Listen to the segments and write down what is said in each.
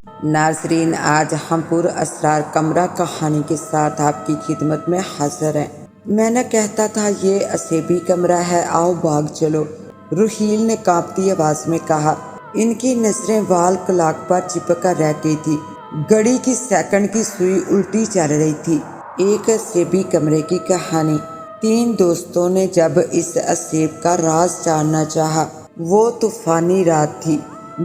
ناظرین، آج ہم پر اسرار کمرہ کہانی کے ساتھ آپ کی خدمت میں حاضر ہیں۔ میں نہ کہتا تھا یہ اسیبی کمرہ ہے، آؤ بھاگ چلو، روحیل نے کانپتی آواز میں کہا۔ ان کی نظریں وال کلاک پر چپک کر رہ گئی تھی۔ گھڑی کی سیکنڈ کی سوئی الٹی چل رہی تھی۔ ایک اسیبی کمرے کی کہانی۔ 3 دوستوں نے جب اس اسیب کا راز جاننا چاہا۔ وہ طوفانی رات تھی۔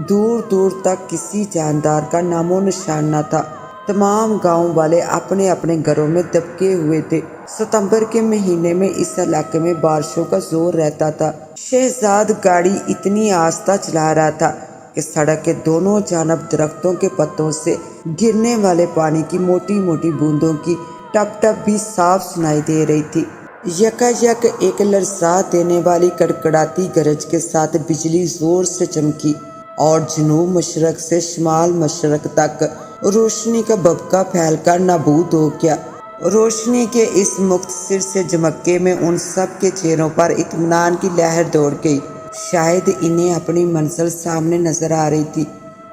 دور دور تک کسی جاندار کا نام و نشان نہ تھا۔ تمام گاؤں والے اپنے اپنے گھروں میں دبکے ہوئے تھے۔ ستمبر کے مہینے میں اس علاقے میں بارشوں کا زور رہتا تھا۔ شہزاد گاڑی اتنی آہستہ چلا رہا تھا کہ سڑک کے دونوں جانب درختوں کے پتوں سے گرنے والے پانی کی موٹی موٹی بوندوں کی ٹپ ٹپ بھی صاف سنائی دے رہی تھی۔ یکا یک ایک لرزا دینے والی کڑکڑاتی گرج کے ساتھ بجلی زور سے چمکی اور جنوب مشرق سے شمال مشرق تک روشنی کا بھبکا پھیل کر نابود ہو گیا۔ روشنی کے اس مختصر سے جھمکے میں ان سب کے چہروں پر اطمینان کی لہر دوڑ گئی۔ شاید انہیں اپنی منزل سامنے نظر آ رہی تھی۔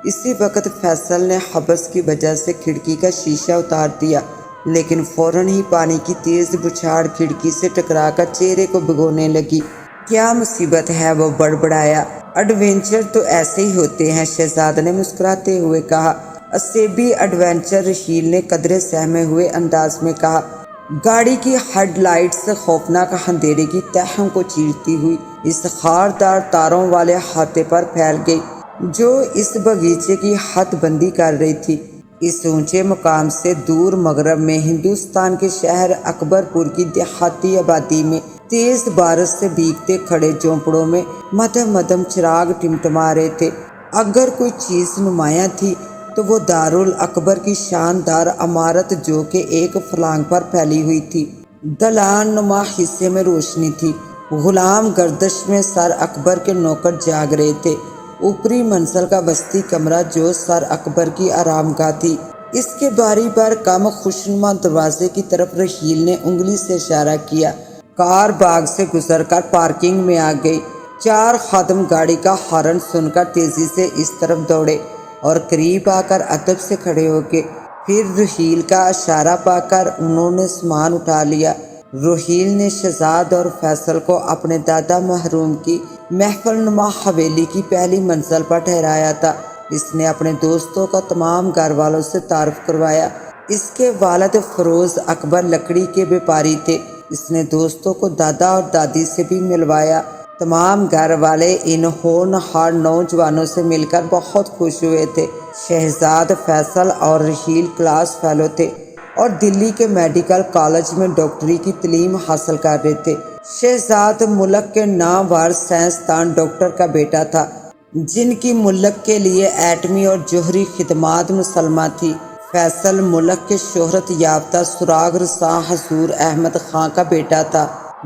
اسی وقت فیصل نے حبس کی وجہ سے کھڑکی کا شیشہ اتار دیا، لیکن فوراً ہی پانی کی تیز بچھاڑ کھڑکی سے ٹکرا کر چہرے کو بھگونے لگی۔ کیا مصیبت ہے، وہ بڑبڑایا۔ ایڈونچر تو ایسے ہی ہوتے ہیں، شہزاد نے مسکراتے ہوئے کہا۔ اسیبی ایڈونچر، رحیل نے قدرے سہمے ہوئے انداز میں کہا۔ گاڑی کی ہیڈ لائٹس خوفناک اندھیرے کی تہوں کو چیرتی ہوئی اس خاردار تاروں والے احاطے پر پھیل گئی جو اس باغیچے کی حد بندی کر رہی تھی۔ اس اونچے مقام سے دور مغرب میں ہندوستان کے شہر اکبر پور کی دیہاتی آبادی میں تیز بارش سے بھیگتے کھڑے جھونپڑوں میں مدھم مدھم چراغ ٹمٹما رہے تھے۔ اگر کوئی چیز نمایاں تھی تو وہ دارالاکبر کی شاندار عمارت جو کہ ایک فلانگ پر پھیلی ہوئی تھی۔ دلان نما حصے میں روشنی تھی۔ غلام گردش میں سر اکبر کے نوکر جاگ رہے تھے۔ اوپری منزل کا وسطی کمرہ جو سر اکبر کی آرام گاہ تھی، اس کے باری بار کم خوشنما دروازے کی طرف رحیل نے انگلی سے اشارہ کیا۔ کار باغ سے گزر کر پارکنگ میں آ گئی۔ 4 خادم گاڑی کا ہارن سن کر تیزی سے اس طرف دوڑے اور قریب آ کر ادب سے کھڑے ہو گئے۔ پھر رحیل کا اشارہ پا کر انہوں نے سامان اٹھا لیا۔ رحیل نے شہزاد اور فیصل کو اپنے دادا محروم کی محفل نما حویلی کی پہلی منزل پر ٹھہرایا تھا۔ اس نے اپنے دوستوں کا تمام گھر والوں سے تعارف کروایا۔ اس کے والد فروز اکبر لکڑی کے بیپاری تھے۔ اس نے دوستوں کو دادا اور دادی سے بھی ملوایا۔ تمام گھر والے ان ہونہار نوجوانوں سے مل کر بہت خوش ہوئے تھے۔ شہزاد فیصل اور رحیل کلاس فیلو تھے اور دلی کے میڈیکل کالج میں ڈاکٹری کی تعلیم حاصل کر رہے تھے۔ شہزاد ملک کے نامور سائنسدان ڈاکٹر کا بیٹا تھا جن کی ملک کے لیے ایٹمی اور جوہری خدمات مسلمہ تھی۔ فیصل ملک کے شہرت یافتہ سراغ رساں حضور احمد خان کا بیٹا تھا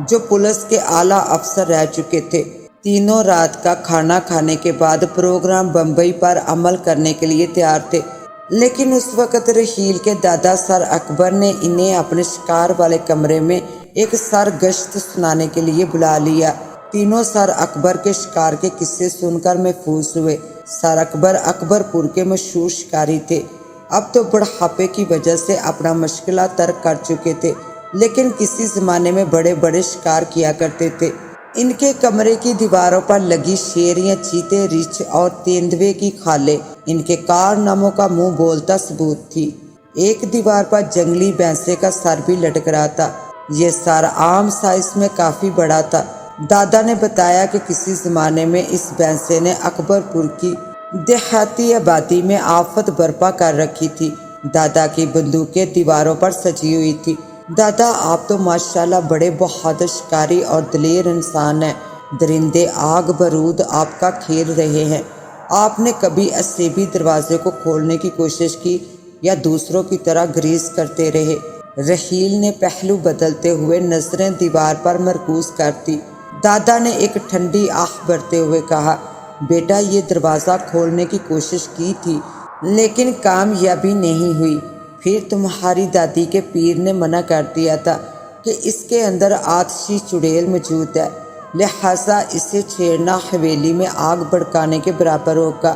جو پولیس کے اعلیٰ افسر رہ چکے تھے۔ تینوں رات کا کھانا کھانے کے بعد پروگرام بمبئی پر عمل کرنے کے لیے تیار تھے، لیکن اس وقت رحیل کے دادا سر اکبر نے انہیں اپنے شکار والے کمرے میں ایک سرگشت سنانے کے لیے بلا لیا۔ تینوں سر اکبر کے شکار کے قصے سن کر محظوظ ہوئے۔ سر اکبر اکبر پور کے مشہور شکاری تھے۔ اب تو بڑھاپے کی وجہ سے اپنا مشغلہ ترک کر چکے تھے، لیکن کسی زمانے میں بڑے بڑے شکار کیا کرتے تھے۔ ان کے کمرے کی دیواروں پر لگی شیریاں، چیتے، ریچھ اور تیندوے کی کھالیں ان کے کارناموں کا منہ بولتا ثبوت تھی۔ ایک دیوار پر جنگلی بھینسے کا سر بھی لٹک رہا تھا۔ یہ سر عام سائز میں کافی بڑا تھا۔ دادا نے بتایا کہ کسی زمانے میں اس بھینسے نے اکبر پور کی دیہاتی آبادی میں آفت برپا کر رکھی تھی۔ دادا کی بندوقیں دیواروں پر سجی ہوئی تھی۔ دادا، آپ تو ماشاءاللہ بڑے بہادر شکاری اور دلیر انسان ہیں۔ درندے آگ برود آپ کا کھیل رہے ہیں۔ آپ نے کبھی اسیبی دروازے کو کھولنے کی کوشش کی یا دوسروں کی طرح گریز کرتے رہے؟ رحیل نے پہلو بدلتے ہوئے نظریں دیوار پر مرکوز کر دی۔ دادا نے ایک ٹھنڈی آہ بھرتے ہوئے کہا، بیٹا، یہ دروازہ کھولنے کی کوشش کی تھی لیکن کامیابی نہیں ہوئی۔ پھر تمہاری دادی کے پیر نے منع کر دیا تھا کہ اس کے اندر آتشی چڑیل موجود ہے، لہٰذا اسے چھیڑنا حویلی میں آگ بھڑکانے کے برابر ہوگا۔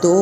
2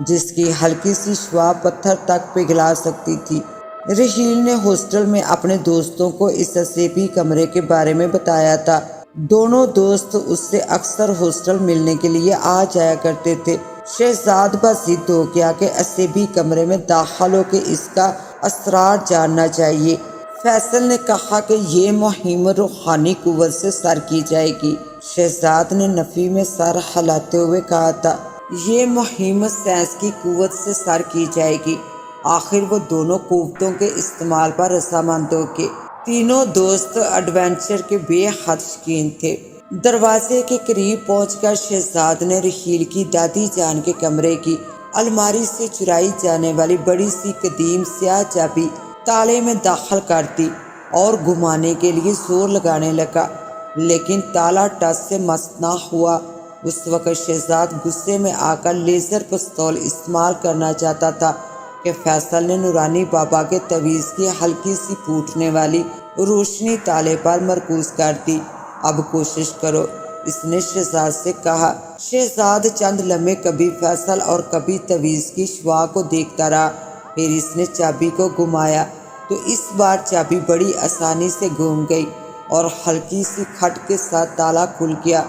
جس کی ہلکی سی شعاع پتھر تک پگھلا سکتی تھی۔ رحیل نے ہاسٹل میں اپنے دوستوں کو اس اسیبی کمرے کے بارے میں بتایا تھا۔ دونوں دوست اس سے اکثر ہاسٹل ملنے کے لیے آ جایا کرتے تھے۔ شہزاد پر ضد ہو گیا کہ اسیبی کمرے میں داخل ہو کے اس کا اسرار جاننا چاہیے۔ فیصل نے کہا کہ یہ مہم روحانی قوت سے سر کی جائے گی۔ شہزاد نے نفی میں سر ہلاتے ہوئے کہا تھا، یہ مہم سائنس کی قوت سے سر کی جائے گی۔ آخر وہ دونوں قوتوں کے استعمال پر رضامند ہو گئے۔ تینوں دوست ایڈونچر کے بے حد شوقین تھے۔ دروازے کے قریب پہنچ کر شہزاد نے رحیل کی دادی جان کے کمرے کی الماری سے چرائی جانے والی بڑی سی قدیم سیاہ چابی تالے میں داخل کر دی اور گھمانے کے لیے زور لگانے لگا، لیکن تالا ٹس سے مس نہ ہوا۔ اس وقت شہزاد غصے میں آ کر لیزر پستول استعمال کرنا چاہتا تھا کہ فیصل نے نورانی بابا کے تعویذ کی ہلکی سی پھوٹنے والی روشنی تالے پر مرکوز کر دی۔ اب کوشش کرو، اس نے شہزاد سے کہا۔ شہزاد چند لمحے کبھی فیصل اور کبھی تعویذ کی شعاع کو دیکھتا رہا، پھر اس نے چابی کو گھمایا تو اس بار چابی بڑی آسانی سے گھوم گئی اور ہلکی سی کھٹ کے ساتھ تالا کھل گیا۔